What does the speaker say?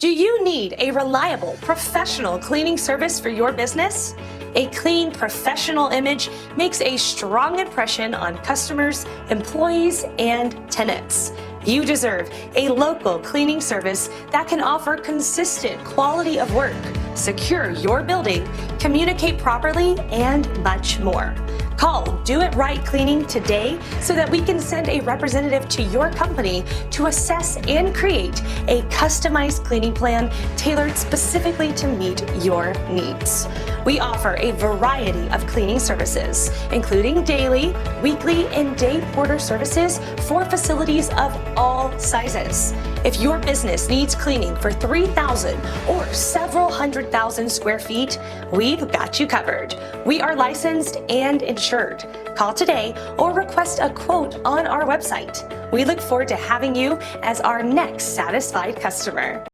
Do you need a reliable, professional cleaning service for your business? A clean, professional image makes a strong impression on customers, employees, and tenants. You deserve a local cleaning service that can offer consistent quality of work, secure your building, communicate properly, and much more. Call Do It Right Cleaning today so that we can send a representative to your company to assess and create a customized cleaning plan tailored specifically to meet your needs. We offer a variety of cleaning services, including daily, weekly, and day porter services for facilities of all sizes. If your business needs cleaning for 3,000 or several 100,000 square feet, we've got you covered. We are licensed and insured. Call today or request a quote on our website. We look forward to having you as our next satisfied customer.